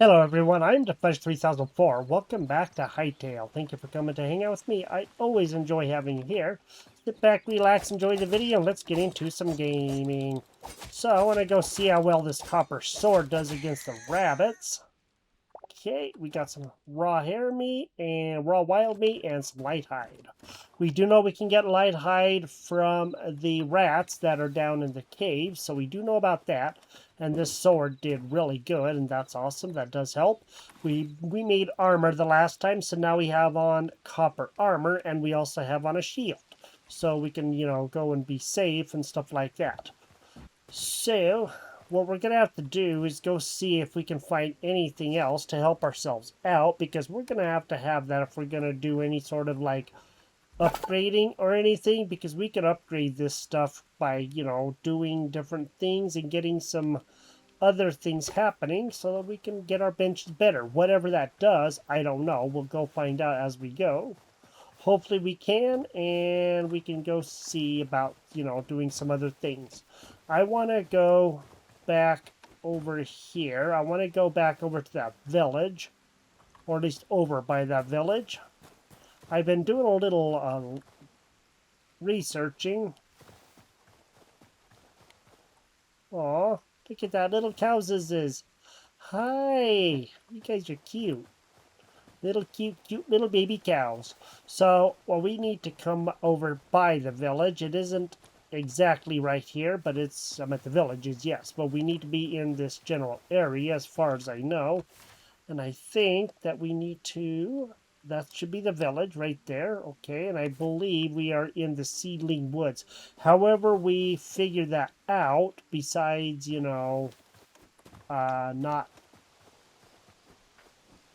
Hello everyone, I'm Defesh3004. Welcome back to Hytale. Thank you for coming to hang out with me. I always enjoy having you here. Sit back, relax, enjoy the video, and let's get into some gaming. So, I want to go see how well this copper sword does against the rabbits. Okay, we got some raw hare meat and raw wild meat and some light hide. We do know we can get light hide from the rats that are down in the cave, so we do know about that. And this sword did really good, and that's awesome. That does help. We made armor the last time, so now we have on copper armor, and we also have on a shield. So we can, go and be safe and stuff like that. So, what we're going to have to do is go see if we can find anything else to help ourselves out, because we're going to have that if we're going to do any sort of like upgrading or anything, because we can upgrade this stuff by, doing different things and getting some other things happening so that we can get our benches better. Whatever that does, I don't know. We'll go find out as we go. Hopefully we can, and we can go see about, doing some other things. I want to go back over here. I want to go back over to that village, or at least over by that village. I've been doing a little researching. Aw, look at that little cowses. Hi, you guys are cute. Little cute little baby cows. So, well, we need to come over by the village. It isn't exactly right here, but I'm at the villages, yes. But we need to be in this general area as far as I know. And I think that we need to, that should be the village right there. Okay, and I believe we are in the seedling woods. However, we figure that out besides, not,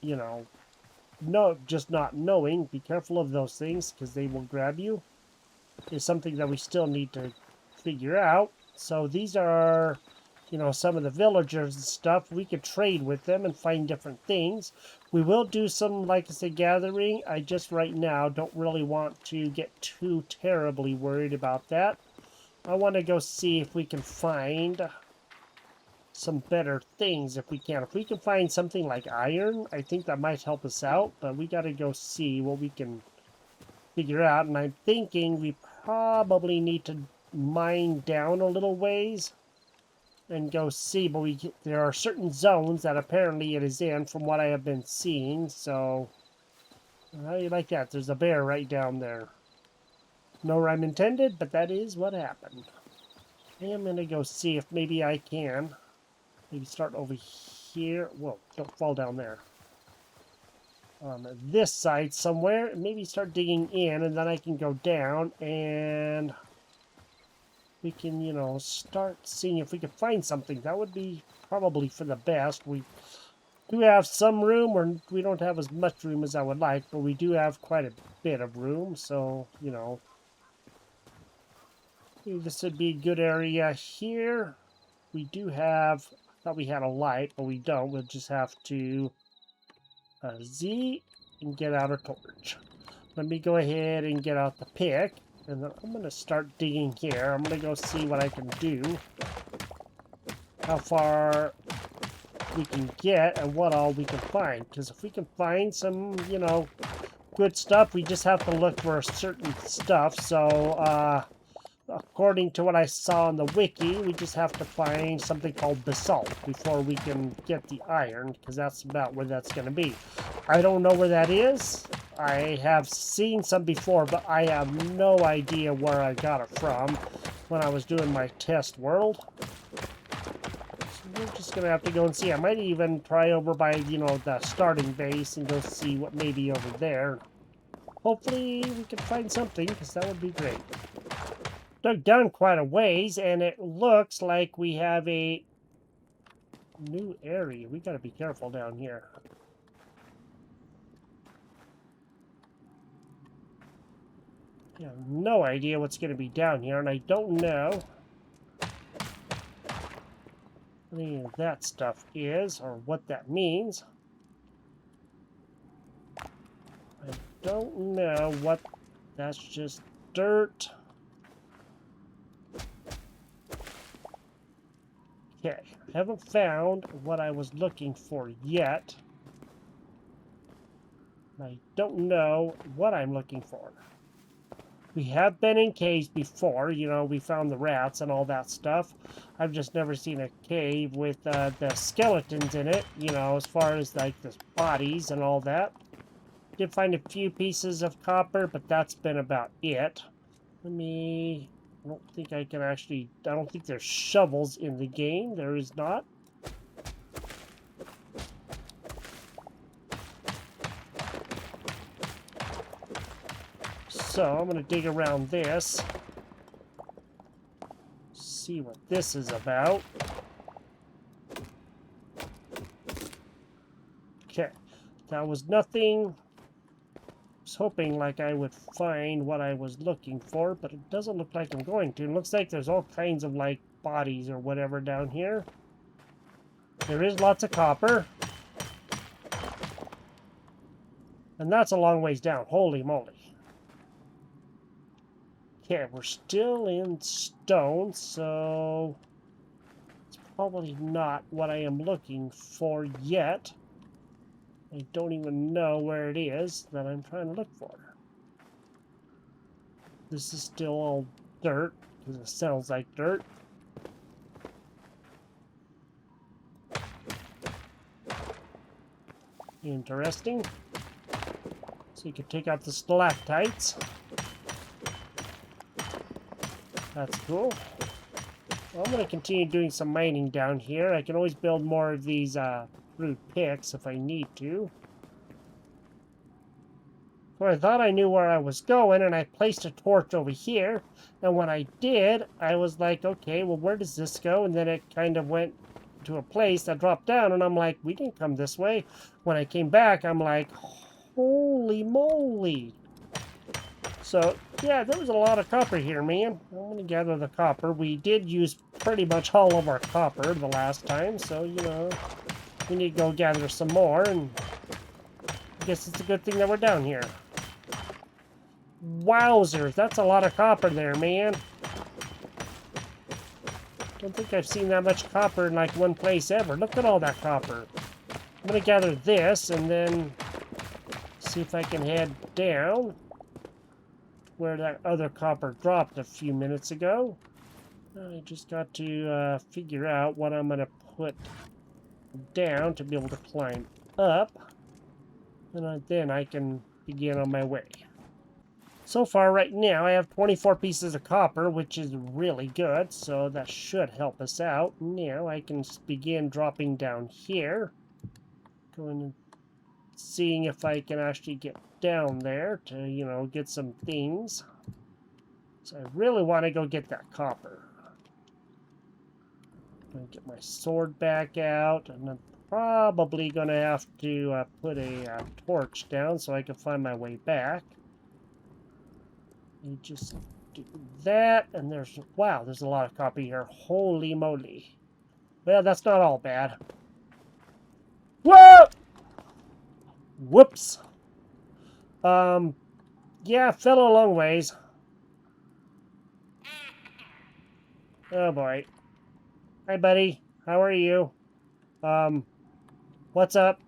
you know, no, just not knowing. Be careful of those things because they will grab you. Is something that we still need to figure out. So these are, some of the villagers and stuff. We could trade with them and find different things. We will do some, like I said, gathering. I just right now don't really want to get too terribly worried about that. I want to go see if we can find some better things if we can. If we can find something like iron, I think that might help us out, but we got to go see what we can figure out. And I'm thinking we probably need to mine down a little ways and go see, but there are certain zones that apparently it is in from what I have been seeing. So how do you like that? There's a bear right down there. No rhyme intended, but that is what happened. I am gonna go see if maybe I can maybe start over here. Whoa, don't fall down there. On this side somewhere, and maybe start digging in, and then I can go down, and we can, start seeing if we can find something. That would be probably for the best. We do have some room, or we don't have as much room as I would like, but we do have quite a bit of room, so, this would be a good area here. We do have, I thought we had a light, but we don't. We'll just have to Z and get out a torch. Let me go ahead and get out the pick, and then I'm going to start digging here. I'm going to go see what I can do, how far we can get, and what all we can find. Because if we can find some, good stuff, we just have to look for certain stuff. So, according to what I saw on the wiki, we just have to find something called basalt before we can get the iron, because that's about where that's going to be. I don't know where that is. I have seen some before, but I have no idea where I got it from when I was doing my test world. So we're just going to have to go and see. I might even try over by, the starting base and go see what may be over there. Hopefully we can find something, because that would be great. Dug down quite a ways, and it looks like we have a new area. We gotta be careful down here. I have no idea what's gonna be down here, and I don't know what any of that stuff is, or what that means. I don't know what... That's just dirt. Okay, haven't found what I was looking for yet. I don't know what I'm looking for. We have been in caves before, you know, we found the rats and all that stuff. I've just never seen a cave with the skeletons in it, you know, as far as like the bodies and all that. Did find a few pieces of copper, but that's been about it. I don't think I can actually, I don't think there's shovels in the game. There is not. So I'm going to dig around this. See what this is about. Okay, that was nothing. I was hoping like I would find what I was looking for, but it doesn't look like I'm going to. It looks like there's all kinds of like bodies or whatever down here. There is lots of copper. And that's a long ways down. Holy moly. Okay, we're still in stone, so it's probably not what I am looking for yet. I don't even know where it is that I'm trying to look for. This is still all dirt, because it sounds like dirt. Interesting. So you can take out the stalactites. That's cool. Well, I'm going to continue doing some mining down here. I can always build more of these crude picks if I need to. So I thought I knew where I was going, and I placed a torch over here. And when I did, I was like, okay, well, where does this go? And then it kind of went to a place that dropped down, and I'm like, we didn't come this way. When I came back, I'm like, holy moly. So, yeah, there was a lot of copper here, man. I'm going to gather the copper. We did use pretty much all of our copper the last time, so, you know, we need to go gather some more, and I guess it's a good thing that we're down here. Wowzers, that's a lot of copper there, man. Don't think I've seen that much copper in, like, one place ever. Look at all that copper. I'm going to gather this, and then see if I can head down where that other copper dropped a few minutes ago. I just got to figure out what I'm going to put down to be able to climb up. And then I can begin on my way. So far, right now, I have 24 pieces of copper, which is really good. So that should help us out. Now I can begin dropping down here. Going and seeing if I can actually get down there to, you know, get some things. So I really want to go get that copper. I'm going to get my sword back out, and I'm probably going to have to put a torch down so I can find my way back. You just do that, and there's, wow, there's a lot of copper here. Holy moly. Well, that's not all bad. Whoa! Whoops. Yeah, fell a long ways. Oh boy. Hi, buddy. How are you? What's up?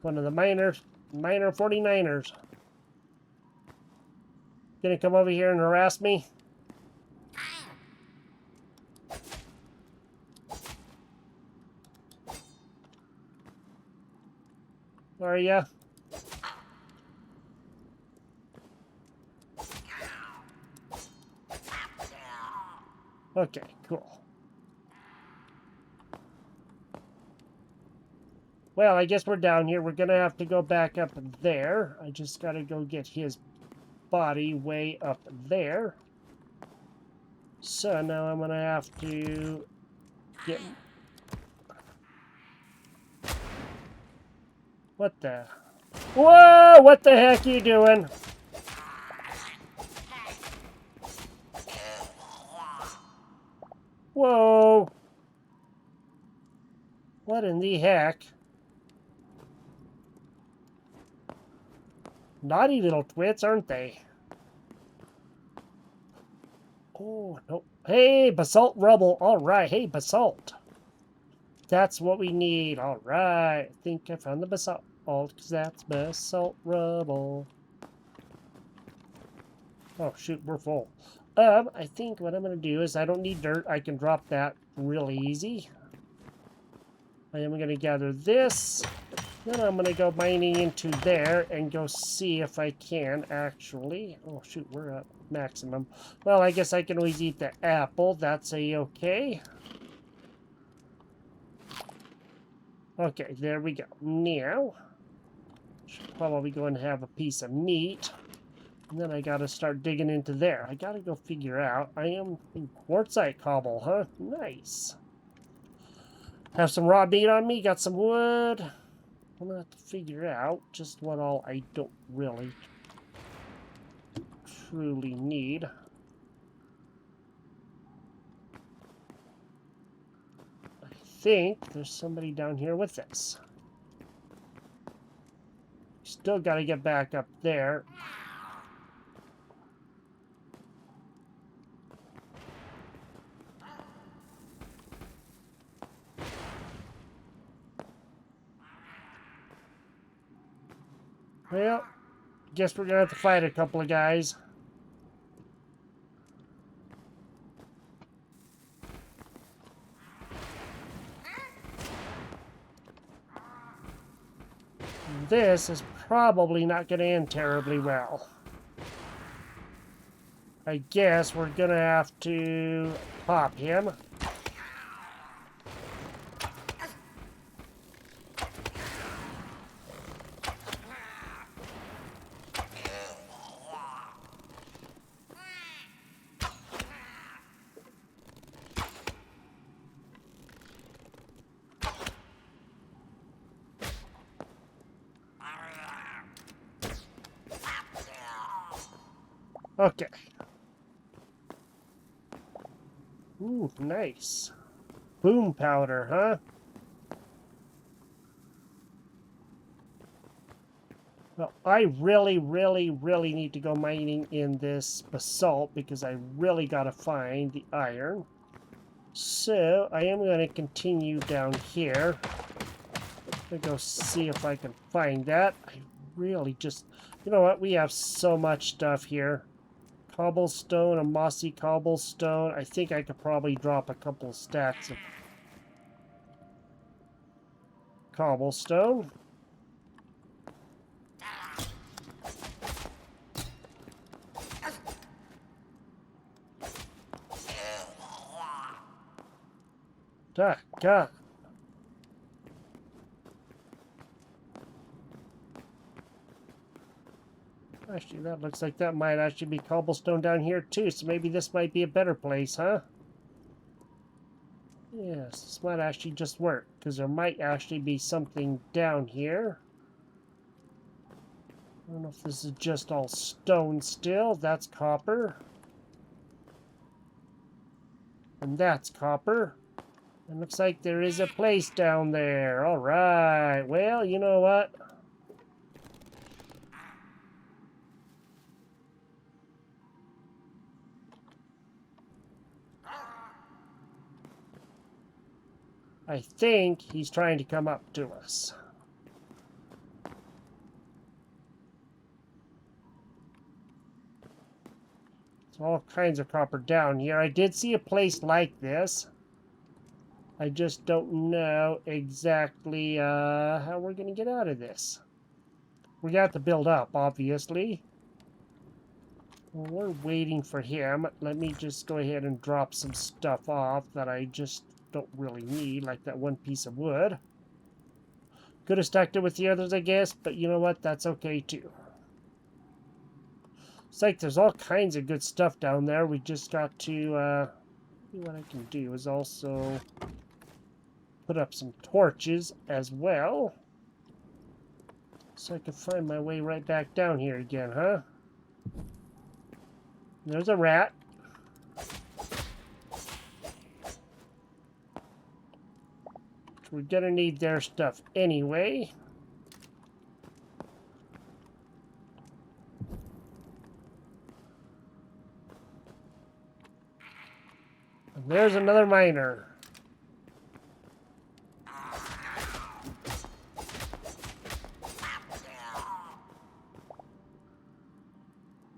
One of the minor 49ers. Gonna come over here and harass me? Are ya? Okay, cool. Well, I guess we're down here. We're gonna have to go back up there. I just gotta go get his body way up there. So now I'm gonna have to get... What the... Whoa! What the heck are you doing? Whoa! What in the heck? Naughty little twits, aren't they? Oh, no. Hey, basalt rubble. All right. Hey, basalt. That's what we need. All right. I think I found the basalt, because that's basalt rubble. Oh, shoot. We're full. I think what I'm going to do is I don't need dirt. I can drop that really easy. I am going to gather this. Then I'm going to go mining into there and go see if I can actually... Oh, shoot, we're at maximum. Well, I guess I can always eat the apple. That's a-okay. Okay, there we go. Now, should probably go and have a piece of meat. And then I got to start digging into there. I got to go figure out... I am in quartzite cobble, huh? Nice. Have some raw meat on me. Got some wood. I'm going to have to figure out just what all I don't really truly need. I think there's somebody down here with us. Still got to get back up there. Well, guess we're going to have to fight a couple of guys. This is probably not going to end terribly well. I guess we're going to have to pop him. Okay. Ooh, nice. Boom powder, huh? Well, I really need to go mining in this basalt because I really got to find the iron. So, I am going to continue down here. I'm going to go see if I can find that. I really just... You know what? We have so much stuff here. Cobblestone, a mossy cobblestone. I think I could probably drop a couple stacks of cobblestone. God. Actually, that looks like that might actually be cobblestone down here too, so maybe this might be a better place, huh? Yes, this might actually just work, because there might actually be something down here. I don't know if this is just all stone still. That's copper. And that's copper. It looks like there is a place down there. All right. Well, you know what? I think he's trying to come up to us. There's all kinds of copper down here. I did see a place like this. I just don't know exactly how we're going to get out of this. We got to build up, obviously. Well, we're waiting for him. Let me just go ahead and drop some stuff off that I just don't really need, like that one piece of wood. Could have stacked it with the others, I guess, but you know what? That's okay, too. It's like there's all kinds of good stuff down there. We just got to, what I can do is also put up some torches as well. So I can find my way right back down here again, huh? There's a rat. We're gonna need their stuff anyway. there's another miner.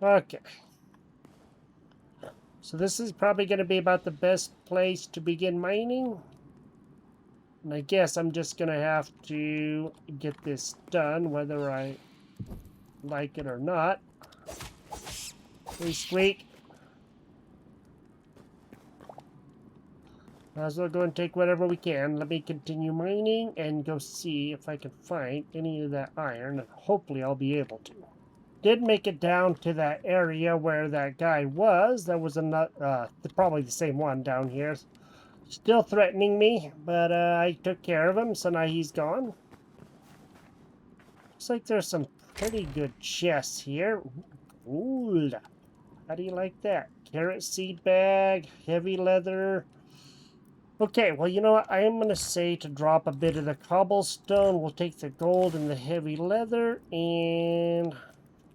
Okay. So this is probably going to be about the best place to begin mining. And I guess I'm just going to have to get this done, whether I like it or not. Hey, Squeak. Might as well go and take whatever we can. Let me continue mining and go see if I can find any of that iron. And hopefully I'll be able to. Did make it down to that area where that guy was. That was another, probably the same one down here. Still threatening me, but I took care of him, so now he's gone. Looks like there's some pretty good chests here. Ooh, how do you like that? Carrot seed bag, heavy leather. Okay, well, you know what? I am going to say to drop a bit of the cobblestone. We'll take the gold and the heavy leather, and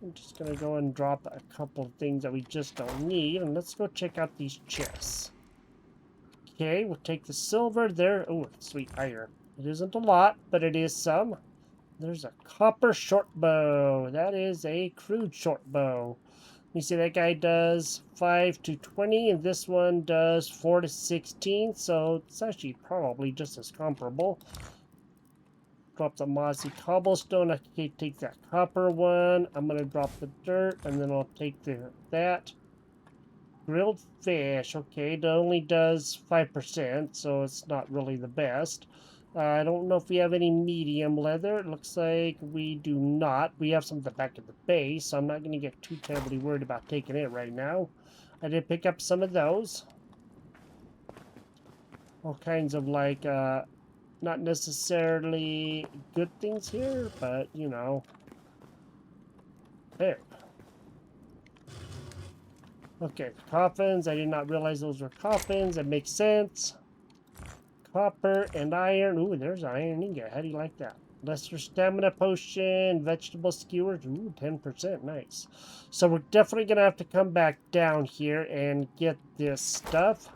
I'm just going to go and drop a couple of things that we just don't need. And let's go check out these chests. Okay, we'll take the silver there. Oh, sweet iron. It isn't a lot, but it is some. There's a copper short bow. That is a crude short bow. You see that guy does 5 to 20, and this one does 4 to 16, so it's actually probably just as comparable. Drop the mossy cobblestone. I can take that copper one. I'm going to drop the dirt, and then I'll take that. Grilled fish. Okay, it only does 5%, so it's not really the best. I don't know if we have any medium leather. It looks like we do not. We have some at the back of the base, so I'm not going to get too terribly worried about taking it right now. I did pick up some of those. All kinds of, like, not necessarily good things here, but, you know. There. Okay, coffins. I did not realize those were coffins. That makes sense. Copper and iron. Ooh, there's iron ingot. How do you like that? Lesser stamina potion, vegetable skewers. Ooh, 10%. Nice. So we're definitely going to have to come back down here and get this stuff.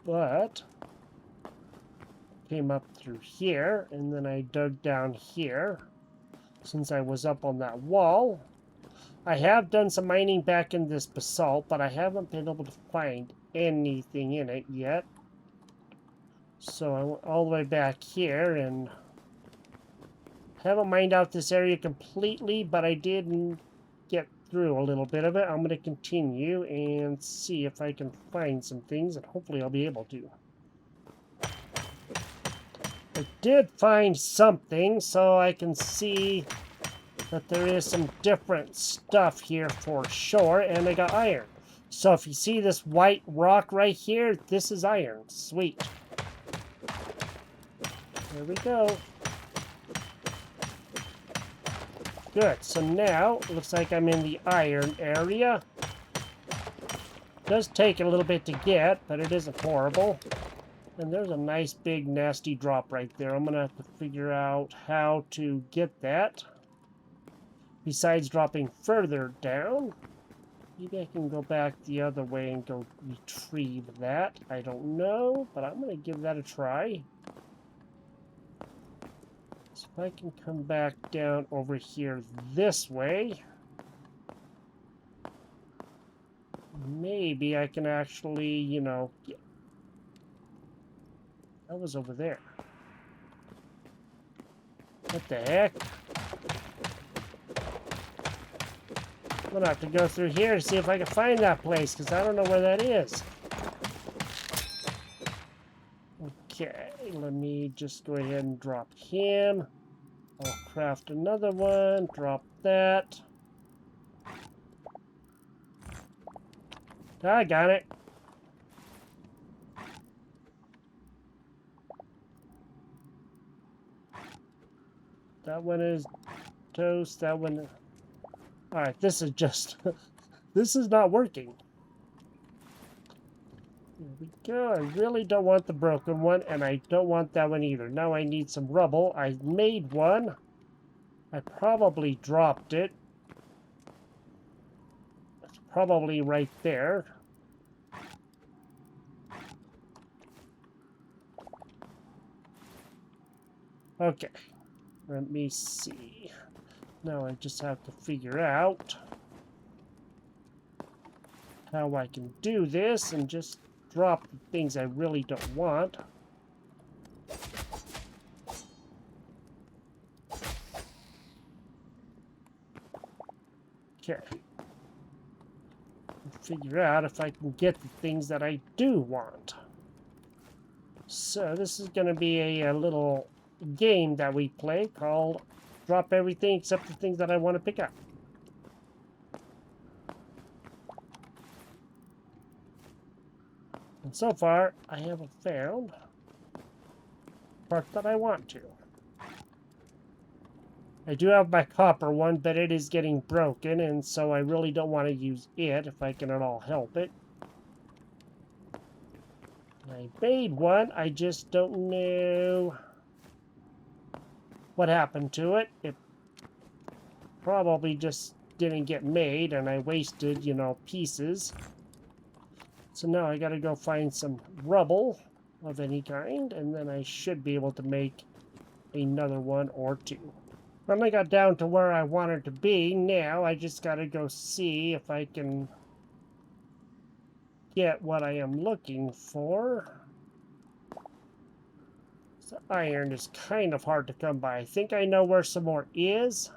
But came up through here, and then I dug down here since I was up on that wall. I have done some mining back in this basalt, but I haven't been able to find anything in it yet. So I went all the way back here and haven't mined out this area completely, but I did get through a little bit of it. I'm going to continue and see if I can find some things, and hopefully I'll be able to. I did find something, so I can see that there is some different stuff here for sure, and I got iron. So if you see this white rock right here, this is iron. Sweet. There we go. Good. So now, it looks like I'm in the iron area. Does take a little bit to get, but it isn't horrible. And there's a nice big nasty drop right there. I'm going to have to figure out how to get that. Besides dropping further down. Maybe I can go back the other way and go retrieve that. I don't know, but I'm going to give that a try. So if I can come back down over here this way, maybe I can actually, you know, get... That was over there. What the heck? I'm gonna have to go through here to see if I can find that place, because I don't know where that is. Okay, let me just go ahead and drop him. I'll craft another one, drop that. I got it. That one is toast, that one... Alright, this is just... this is not working. There we go. I really don't want the broken one, and I don't want that one either. Now I need some rubble. I made one. I probably dropped it. It's probably right there. Okay, let me see. Now I just have to figure out how I can do this and just drop the things I really don't want. Okay. Figure out if I can get the things that I do want. So this is going to be a little game that we play called Drop Everything Except the Things That I Want to Pick Up. And so far, I haven't found part that I want to. I do have my copper one, but it is getting broken, and so I really don't want to use it if I can at all help it. I made one, I just don't know what happened to it. It probably just didn't get made, and I wasted, you know, pieces. So now I gotta go find some rubble of any kind, and then I should be able to make another one or two. Finally got down to where I wanted to be. Now I just gotta go see if I can get what I am looking for. So iron is kind of hard to come by. I think I know where some more is.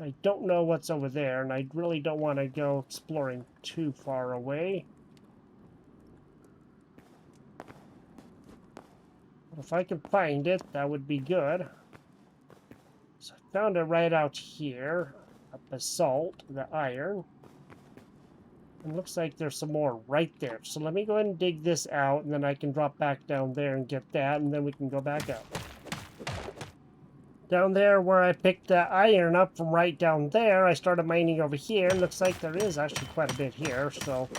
I don't know what's over there, and I really don't want to go exploring too far away. But if I can find it, that would be good. So I found it right out here. A basalt, the iron. And looks like there's some more right there. So let me go ahead and dig this out, and then I can drop back down there and get that, and then we can go back up. Down there where I picked the iron up from right down there, I started mining over here. Looks like there is actually quite a bit here, so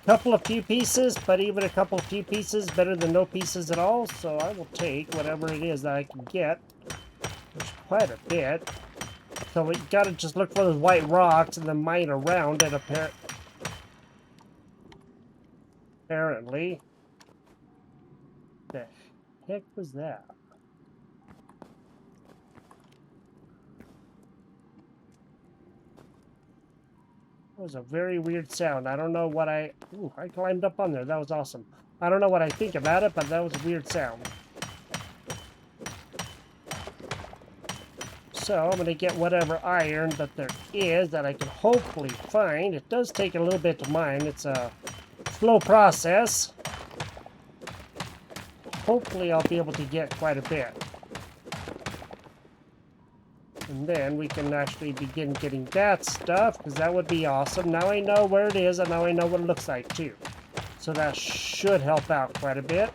a few pieces, but even a few pieces better than no pieces at all, so I will take whatever it is that I can get. There's quite a bit. So we gotta just look for those white rocks and then mine around it, apparently. The heck was that? That was a very weird sound. I don't know what I... Ooh, I climbed up on there. That was awesome. I don't know what I think about it, but that was a weird sound. So I'm going to get whatever iron that there is that I can hopefully find. It does take a little bit to mine. It's a slow process. Hopefully I'll be able to get quite a bit. And then we can actually begin getting that stuff, because that would be awesome. Now I know where it is, and now I know what it looks like, too. So that should help out quite a bit.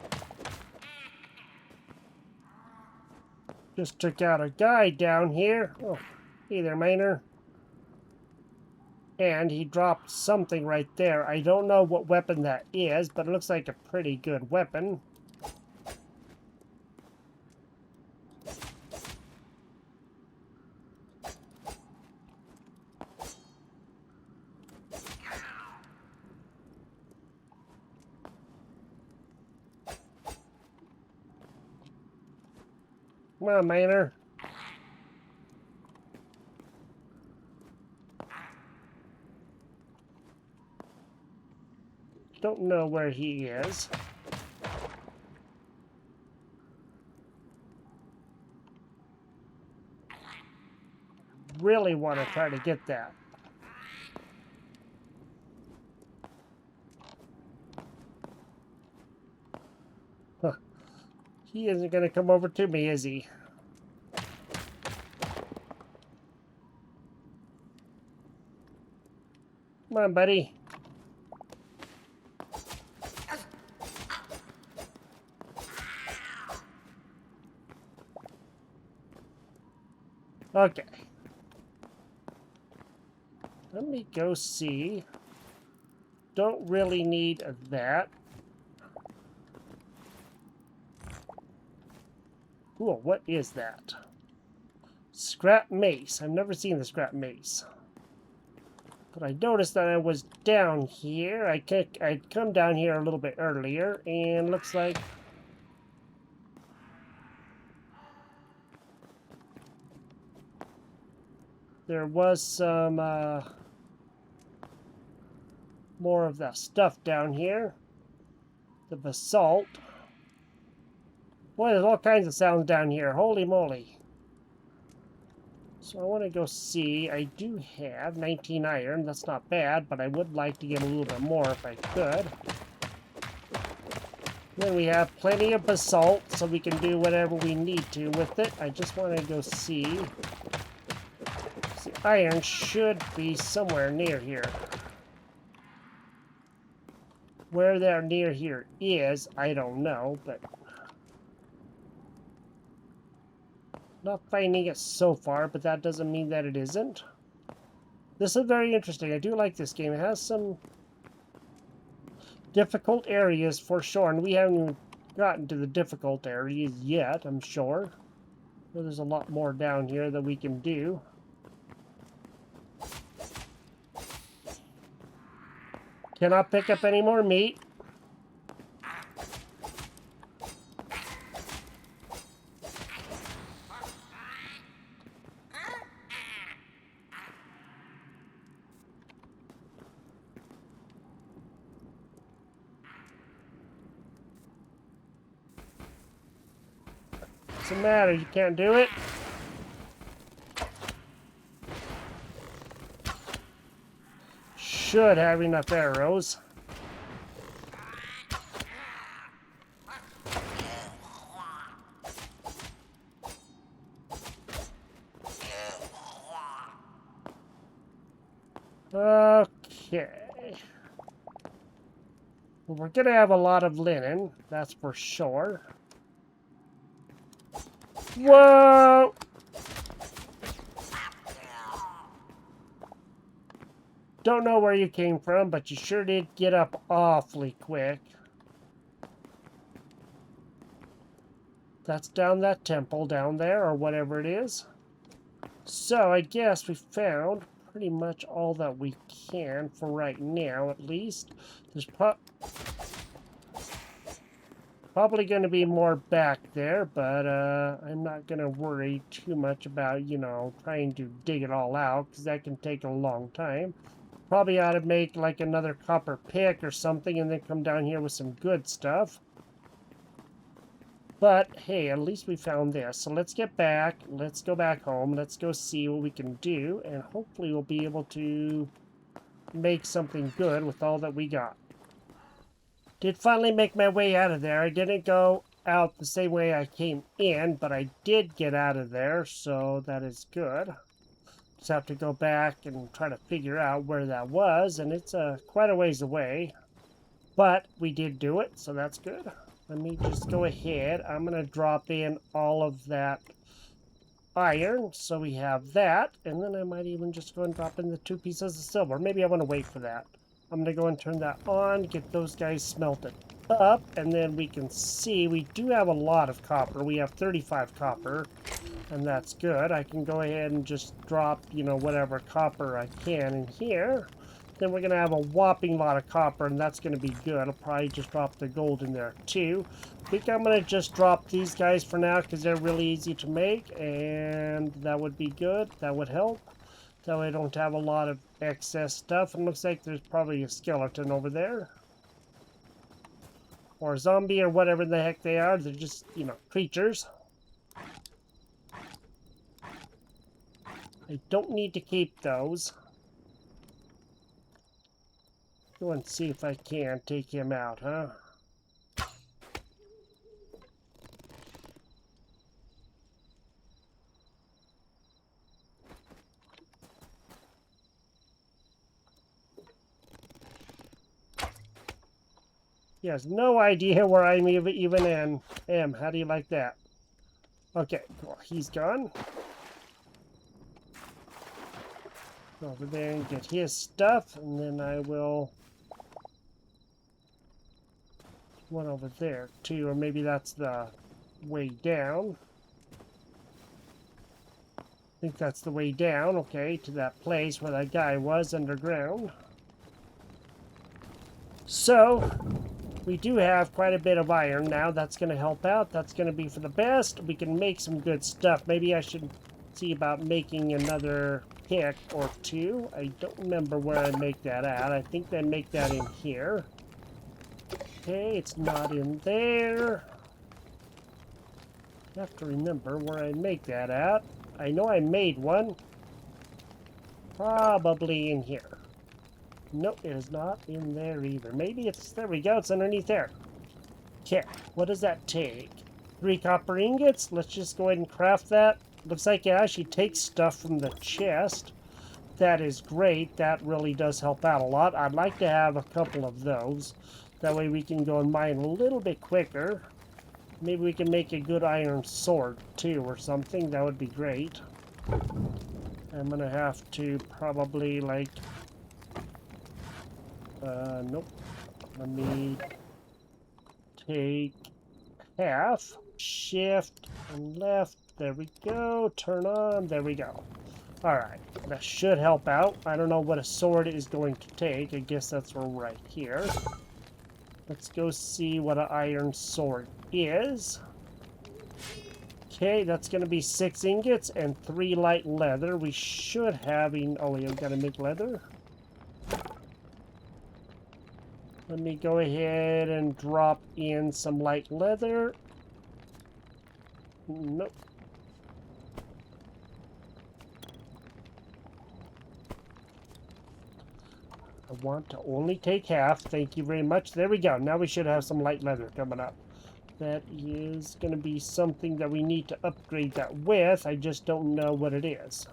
Just took out a guy down here. Oh, hey there, miner. And he dropped something right there. I don't know what weapon that is, but it looks like a pretty good weapon. Come on, miner. Don't know where he is. Really want to try to get that. Huh. He isn't going to come over to me, is he? Come on, buddy. Okay. Let me go see. Don't really need that. Cool, what is that? Scrap mace. I've never seen the scrap mace. But I noticed that I was down here. I'd come down here a little bit earlier, and looks like there was some more of that stuff down here. The basalt. Boy, there's all kinds of sounds down here. Holy moly. So I want to go see. I do have 19 iron. That's not bad, but I would like to get a little bit more if I could. Then we have plenty of basalt, so we can do whatever we need to with it. I just want to go see. See, iron should be somewhere near here. Where that near here is, I don't know, but not finding it so far, but that doesn't mean that it isn't. This is very interesting. I do like this game. It has some difficult areas for sure, and we haven't even gotten to the difficult areas yet, I'm sure. So there's a lot more down here that we can do. Cannot pick up any more meat. What's the matter? You can't do it? Should have enough arrows. Okay. Well, we're gonna have a lot of linen, that's for sure. Whoa! Don't know where you came from, but you sure did get up awfully quick. That's down that temple down there, or whatever it is. So, I guess we found pretty much all that we can for right now, at least. There's probably going to be more back there, but I'm not going to worry too much about, you know, trying to dig it all out, because that can take a long time. Probably ought to make like another copper pick or something and then come down here with some good stuff. But hey, at least we found this. So let's get back. Let's go back home. Let's go see what we can do. And hopefully we'll be able to make something good with all that we got. Did finally make my way out of there. I didn't go out the same way I came in, but I did get out of there. So that is good. Just have to go back and try to figure out where that was, and it's quite a ways away. But we did do it, so that's good. Let me just go ahead. I'm going to drop in all of that iron, so we have that. And then I might even just go and drop in the 2 pieces of silver. Maybe I want to wait for that. I'm going to go and turn that on, get those guys smelted up, and then we can see we do have a lot of copper. We have 35 copper. And that's good. I can go ahead and just drop, you know, whatever copper I can in here. Then we're going to have a whopping lot of copper, and that's going to be good. I'll probably just drop the gold in there, too. I think I'm going to just drop these guys for now, because they're really easy to make, and that would be good. That would help. That way I don't have a lot of excess stuff. It looks like there's probably a skeleton over there. Or a zombie, or whatever the heck they are. They're just, you know, creatures. I don't need to keep those. Go and see if I can take him out, huh? He has no idea where I'm even am. How do you like that? Okay, well, he's gone. Go over there and get his stuff, and then I will... one over there, too, or maybe that's the way down. I think that's the way down, okay, to that place where that guy was underground. So, we do have quite a bit of iron now. That's going to help out. That's going to be for the best. We can make some good stuff. Maybe I should see about making another pick or two. I don't remember where I make that at. I think they make that in here. Okay, it's not in there. I have to remember where I make that at. I know I made one. Probably in here. Nope, it is not in there either. Maybe it's... There we go. It's underneath there. Okay, what does that take? 3 copper ingots. Let's just go ahead and craft that. Looks like it actually takes stuff from the chest. That is great. That really does help out a lot. I'd like to have a couple of those. That way we can go and mine a little bit quicker. Maybe we can make a good iron sword too or something. That would be great. I'm gonna have to probably like... nope. Let me take half. Shift and left. There we go. Turn on. There we go. Alright. That should help out. I don't know what a sword is going to take. I guess that's right here. Let's go see what an iron sword is. Okay, that's going to be 6 ingots and 3 light leather. We should have... Oh, we've got to make leather. Let me go ahead and drop in some light leather. Nope. I want to only take half. Thank you very much. There we go. Now we should have some light leather coming up. That is going to be something that we need to upgrade that with. I just don't know what it is.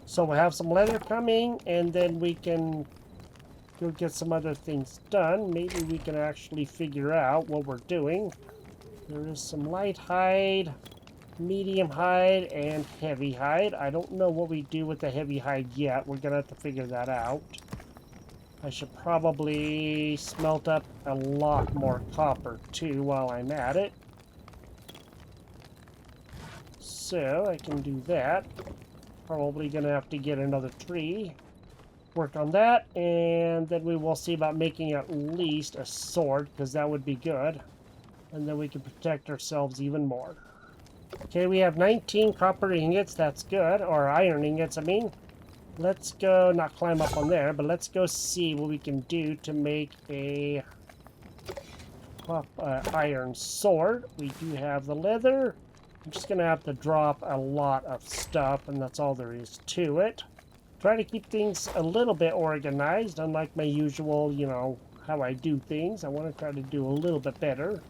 So we'll have some leather coming, and then we can go get some other things done. Maybe we can actually figure out what we're doing. There is some light hide, medium hide, and heavy hide. I don't know what we do with the heavy hide yet. We're going to have to figure that out. I should probably smelt up a lot more copper, too, while I'm at it. So, I can do that. Probably going to have to get another tree. Work on that, and then we will see about making at least a sword, because that would be good. And then we can protect ourselves even more. Okay, we have 19 copper ingots. That's good. Or iron ingots, I mean. Let's go, not climb up on there, but let's go see what we can do to make a iron sword. We do have the leather. I'm just going to have to drop a lot of stuff, and that's all there is to it. Try to keep things a little bit organized, unlike my usual, you know, how I do things. I want to try to do a little bit better.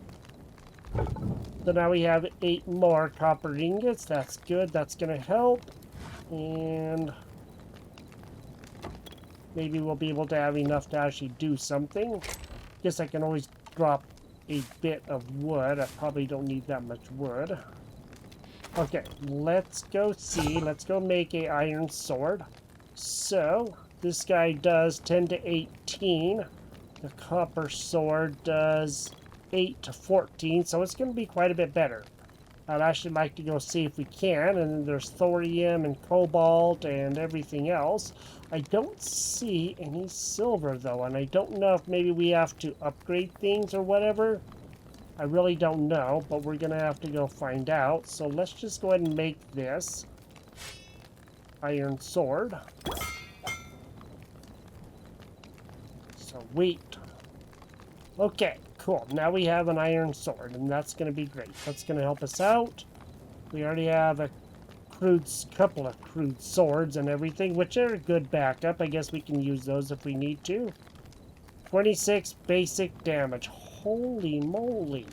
So now we have 8 more copper ingots. That's good. That's going to help. And maybe we'll be able to have enough to actually do something. Guess I can always drop a bit of wood. I probably don't need that much wood. Okay, let's go see. Let's go make a iron sword. So, this guy does 10 to 18. The copper sword does 8 to 14, so it's going to be quite a bit better. I'd actually like to go see if we can, and then there's thorium and cobalt and everything else. I don't see any silver, though, and I don't know if maybe we have to upgrade things or whatever. I really don't know, but we're going to have to go find out. So let's just go ahead and make this iron sword. Sweet. Okay, cool. Now we have an iron sword, and that's going to be great. That's going to help us out. We already have a couple of crude swords and everything, which are a good backup. I guess we can use those if we need to. 26 basic damage. Holy moly.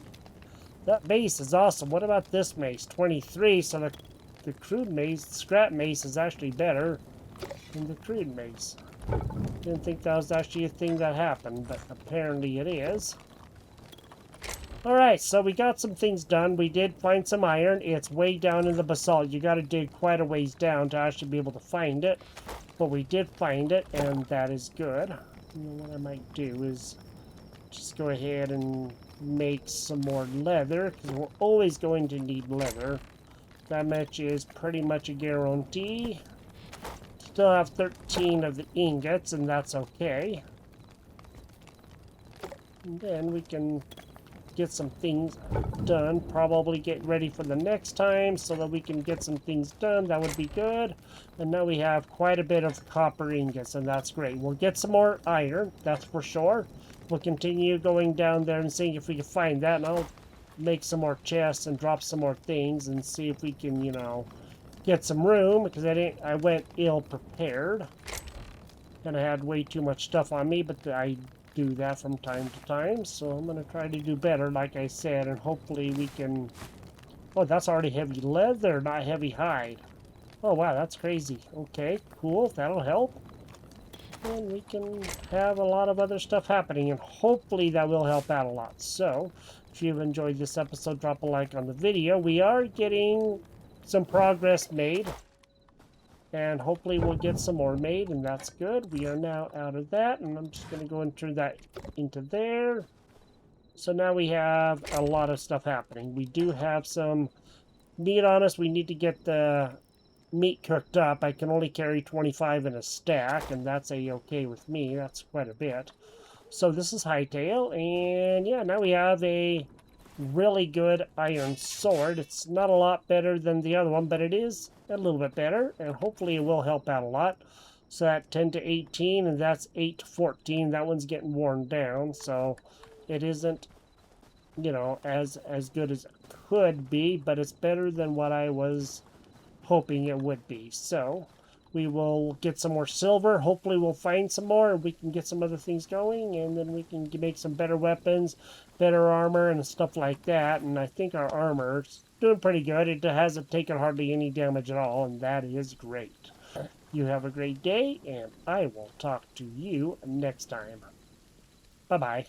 That mace is awesome. What about this mace? 23, so the crude mace, scrap mace, is actually better than the crude mace. Didn't think that was actually a thing that happened, but apparently it is. Alright, so we got some things done. We did find some iron. It's way down in the basalt. You gotta dig quite a ways down to actually be able to find it. But we did find it, and that is good. You know, what I might do is just go ahead and make some more leather, because we're always going to need leather. That much is pretty much a guarantee. Still have 13 of the ingots, and that's okay. And then we can get some things done. Probably get ready for the next time so that we can get some things done. That would be good. And now we have quite a bit of copper ingots, and that's great. We'll get some more iron, that's for sure. We'll continue going down there and seeing if we can find that, and I'll make some more chests and drop some more things and see if we can, you know, get some room, because I went ill prepared. And I had way too much stuff on me, but I do that from time to time, so I'm going to try to do better, like I said, and hopefully we can... Oh, that's already heavy leather, not heavy hide. Oh, wow, that's crazy. Okay, cool, that'll help. And we can have a lot of other stuff happening, and hopefully that will help out a lot. So, if you've enjoyed this episode, drop a like on the video. We are getting some progress made, and hopefully we'll get some more made, and that's good. We are now out of that, and I'm just going to go and turn that into there. So now we have a lot of stuff happening. We do have some meat on us. We need to get the meat cooked up. I can only carry 25 in a stack, and that's a-okay with me. That's quite a bit. So this is Hytale, and yeah, now we have a really good iron sword. It's not a lot better than the other one, but it is a little bit better, and hopefully it will help out a lot. So that 10 to 18, and that's 8 to 14. That one's getting worn down, so it isn't, you know, as good as it could be, but it's better than what I was hoping it would be. So we will get some more silver. Hopefully we'll find some more, and we can get some other things going, and then we can make some better weapons, better armor, and stuff like that. And I think our armor's doing pretty good. It hasn't taken hardly any damage at all, and that is great. You have a great day, and I will talk to you next time. Bye-bye.